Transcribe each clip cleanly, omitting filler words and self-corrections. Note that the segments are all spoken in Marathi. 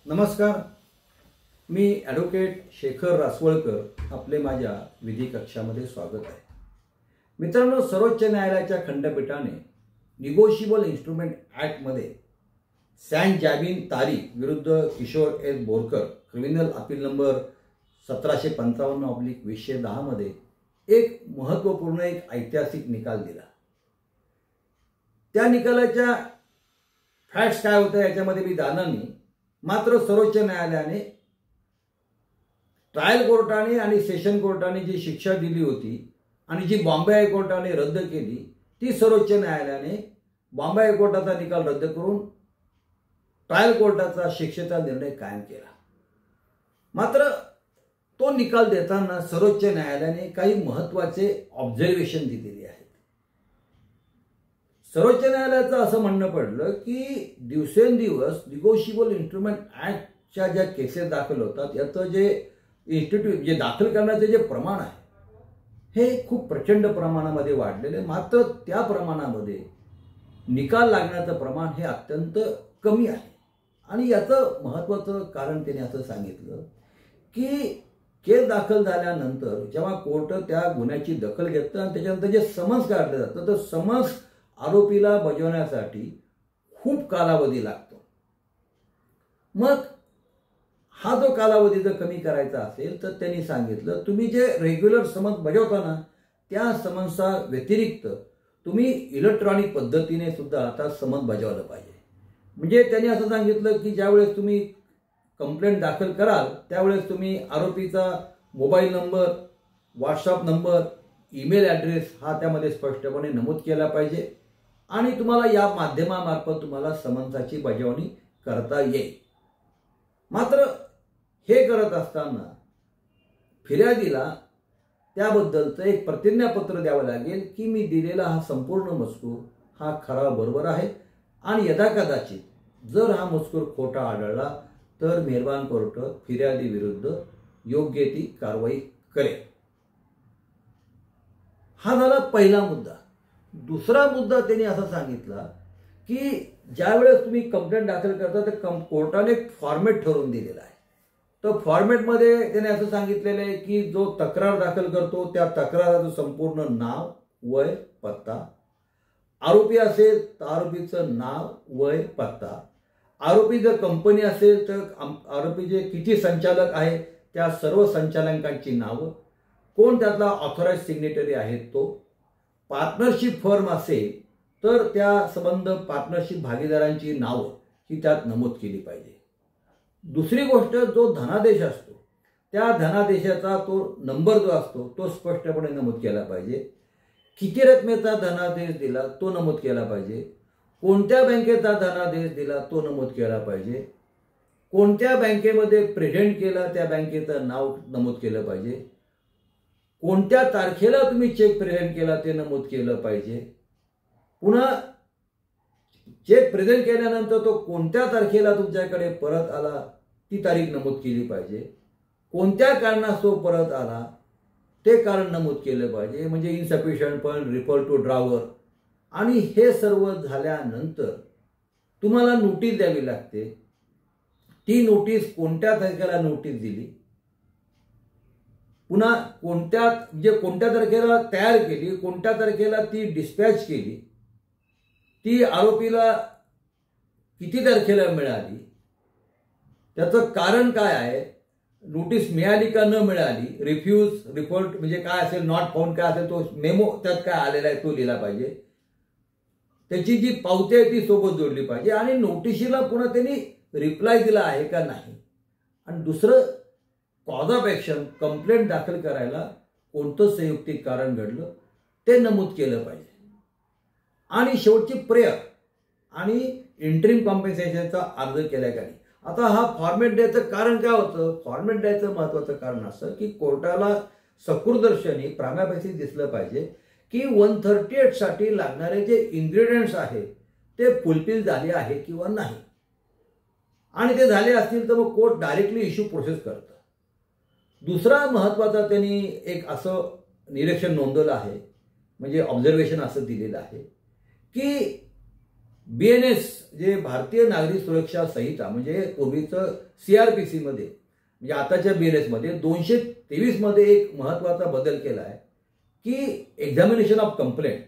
नमस्कार. मी ॲडव्होकेट शेखर रासवळकर आपले माझ्या विधी कक्षामध्ये स्वागत आहे. मित्रांनो, सर्वोच्च न्यायालयाच्या खंडपीठाने निगोशिएबल इन्स्ट्रुमेंट ॲक्टमध्ये सॅन जॅबिन तारीख विरुद्ध Kishore S Borkar criminal appeal number 1755/2010 मध्ये एक महत्त्वपूर्ण ऐतिहासिक निकाल दिला. त्या निकालाच्या फॅक्ट्स काय होत्या याच्यामध्ये मी जाणार नाही. मात्र सर्वोच्च न्यायालयाने ट्रायल कोर्टाने आणि सेशन कोर्टाने जी शिक्षा दिली होती आणि जी बॉम्बे हायकोर्टाने रद्द केली, ती सर्वोच्च न्यायालयाने बॉम्बे हायकोर्टाचा निकाल रद्द करून ट्रायल कोर्टाचा शिक्षेचा निर्णय कायम केला. मात्र तो निकाल देताना सर्वोच्च न्यायालयाने काही महत्त्वाचे ऑब्झर्वेशन दिलेली आहेत. सर्वोच्च न्यायालयाचं असं म्हणणं पडलं की दिवसेंदिवस निगोशिएबल इन्स्ट्रुमेंट ॲक्टच्या ज्या केसेस दाखल होतात याचं जे दाखल करण्याचे जे प्रमाण आहे हे खूप प्रचंड प्रमाणामध्ये वाढलेले, मात्र त्या प्रमाणामध्ये निकाल लागण्याचं प्रमाण हे अत्यंत कमी आहे. आणि याचं महत्त्वाचं कारण त्याने असं सांगितलं की केस दाखल झाल्यानंतर जेव्हा कोर्ट त्या गुन्ह्याची दखल घेतं आणि त्याच्यानंतर जे समन्स काढलं जातं तर समन्स आरोपीला बजावण्यासाठी खूप कालावधी लागतो. मग हा जो कालावधी जर कमी करायचा असेल तर त्यांनी सांगितलं तुम्ही जे रेग्युलर समन्स बजावताना त्या समन्सचा व्यतिरिक्त तुम्ही इलेक्ट्रॉनिक पद्धतीने सुद्धा आता समन्स बजावलं पाहिजे. म्हणजे त्यांनी असं सांगितलं की ज्यावेळेस तुम्ही कंप्लेंट दाखल कराल त्यावेळेस तुम्ही आरोपीचा mobile number, WhatsApp number, email address हा त्यामध्ये स्पष्टपणे नमूद केला पाहिजे आणि तुम्हाला या माध्यमामार्फत तुम्हाला समन्साची बजावणी करता येईल. मात्र हे करत असताना फिर्यादीला त्याबद्दलचं एक प्रतिज्ञापत्र द्यावं लागेल की मी दिलेला हा संपूर्ण मजकूर हा खरा बरोबर आहे आणि यदाकदाचित जर हा मजकूर खोटा आढळला तर मेहरबान कोर्ट फिर्यादी विरुद्ध योग्य ती कारवाई करेल. हा झाला पहिला मुद्दा. दुसरा मुद्दा त्यांनी असा सांगितला की ज्यावेळेस तुम्ही कंप्लेंट दाखल करता तर कोर्टाने एक फॉर्मॅट ठरवून दिलेला आहे. तर फॉर्मॅटमध्ये त्याने असं सांगितलेलं आहे की जो तक्रार दाखल करतो त्या तक्राराचं संपूर्ण नाव, वय, पत्ता, आरोपी असेल तर आरोपीचं नाव, वय, पत्ता, आरोपी जर कंपनी असेल तर आरोपी जे किती संचालक आहे त्या सर्व संचालकांची नावं, कोण त्यातला ऑथराइज सिग्नेटरी आहे तो, पार्टनरशिप फर्म असेल तर त्या संबंध पार्टनरशिप भागीदारांची नावं ही त्यात नमूद केली पाहिजे. दुसरी गोष्ट, जो धनादेश असतो त्या धनादेशाचा तो नंबर जो असतो तो स्पष्टपणे नमूद केला पाहिजे. किती रकमेचा धनादेश दिला तो नमूद केला पाहिजे. कोणत्या बँकेचा धनादेश दिला तो नमूद केला पाहिजे. कोणत्या बँकेमध्ये प्रेझेंट केला त्या बँकेचं नाव नमूद केलं पाहिजे. कोणत्या तारखेला तुम्ही चेक प्रेझेंट केला ते नमूद केलं पाहिजे. पुन्हा चेक प्रेझेंट केल्यानंतर तो कोणत्या तारखेला तुमच्याकडे परत आला ती तारीख नमूद केली पाहिजे. कोणत्या कारणास्तव परत आला ते कारण नमूद केलं पाहिजे. म्हणजे insufficient fund, refer to drawer. आणि हे सर्व झाल्यानंतर तुम्हाला नोटीस द्यावी लागते. ती नोटीस कोणत्या तारखेला नोटीस दिली, पुन्हा कोणत्या तारखेला तयार केली, कोणत्या तारखेला ती डिस्पॅच केली, ती आरोपीला किती तारखेला मिळाली, त्याचं कारण काय आहे, नोटीस मिळाली का न मिळाली, रिफ्यूज, रिपोर्ट म्हणजे काय असेल, नॉट फाउंड काय असेल, तो मेमो त्यात काय आलेला आहे तो लिहिला पाहिजे. त्याची जी पावती आहे ती सोबत जोडली पाहिजे आणि नोटिशीला पुन्हा त्यांनी रिप्लाय दिला आहे का नाही. आणि दुसरं, कॉज ऑफ ॲक्शन, कंप्लेंट दाखल करायला कोणतं संयुक्तिक कारण घडलं ते नमूद केलं पाहिजे. आणि शेवटची प्रेयर आणि इंटरिम कॉम्पेन्सेशनचा अर्ज केला का नाही. आता हा फॉर्मॅट द्यायचं कारण काय होतं, फॉर्मॅट द्यायचं महत्त्वाचं कारण असं की कोर्टाला सकृदर्शनी प्रामाफेसी दिसलं पाहिजे की 138 साठी लागणारे जे इन्ग्रेडियंट्स आहेत ते फुलफिल झाले आहे किंवा नाही. आणि ते झाले असतील तर मग कोर्ट डायरेक्टली इश्यू प्रोसेस करतं. दुसरा महत्त्वाचा त्यांनी एक असं निरीक्षण नोंदवलं आहे, म्हणजे ऑब्झर्वेशन असं दिलेलं आहे की BNS जे भारतीय नागरिक सुरक्षा संहिता म्हणजे पूर्वीचं CRPC मध्ये म्हणजे आताच्या BNS मध्ये 223 मध्ये एक महत्त्वाचा बदल केला आहे की एक्झामिनेशन ऑफ कंप्लेंट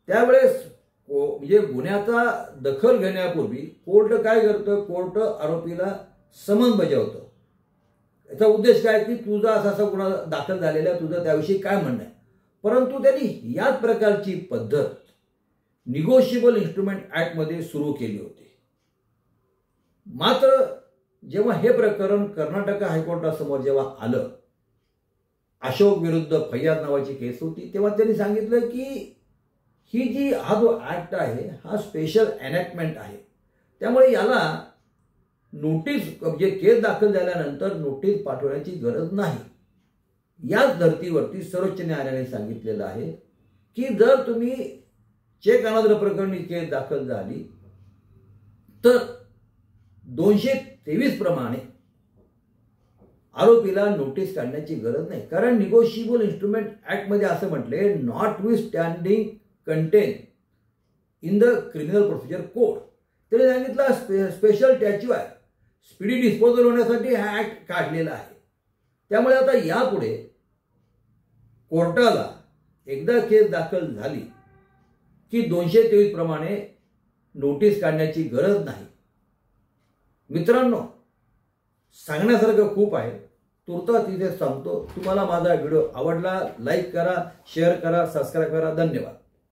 त्यावेळेस म्हणजे गुन्ह्याचा दखल घेण्यापूर्वी कोर्ट काय करतं, कोर्ट आरोपीला समन बजावतं. याचा उद्देश काय की तुझा असा गुन्हा दाखल झालेला आहे, तुझं त्याविषयी काय म्हणणं आहे. परंतु त्यांनी याच प्रकारची पद्धत निगोशिएबल इन्स्ट्रुमेंट ॲक्टमध्ये सुरू केली होती. मात्र जेव्हा हे प्रकरण कर्नाटक हायकोर्टासमोर जेव्हा आलं, अशोक विरुद्ध फैयाद नावाची केस होती, तेव्हा त्यांनी सांगितलं की हा जो ॲक्ट आहे हा स्पेशल एनॅक्टमेंट आहे, त्यामुळे याला नोटीस म्हणजे केस दाखल झाल्यानंतर नोटीस पाठवण्याची गरज नाही. याच धर्तीवरती सर्वोच्च न्यायालयाने सांगितलेलं आहे की जर तुम्ही चेक अनादर प्रकरणी केस दाखल झाली तर 223 प्रमाणे आरोपीला नोटीस काढण्याची गरज नाही. कारण निगोशिएबल इन्स्ट्रुमेंट ॲक्टमध्ये असं म्हटले not with standing contain in the criminal procedure code. त्याने सांगितलं स्पेशल स्टॅच्यू आहे, स्पीडी डिस्पोजल होण्यासाठी हा ॲक्ट काढलेला आहे. त्यामुळे आता यापुढे कोर्टाला एकदा केस दाखल झाली की 223 प्रमाणे नोटीस काढण्याची गरज नाही. मित्रांनो, सांगण्यासारखं खूप आहे, तुर्तास तिथे सांगतो. तुम्हाला माझा व्हिडिओ आवडला, लाईक करा, शेअर करा, सबस्क्राईब करा. धन्यवाद.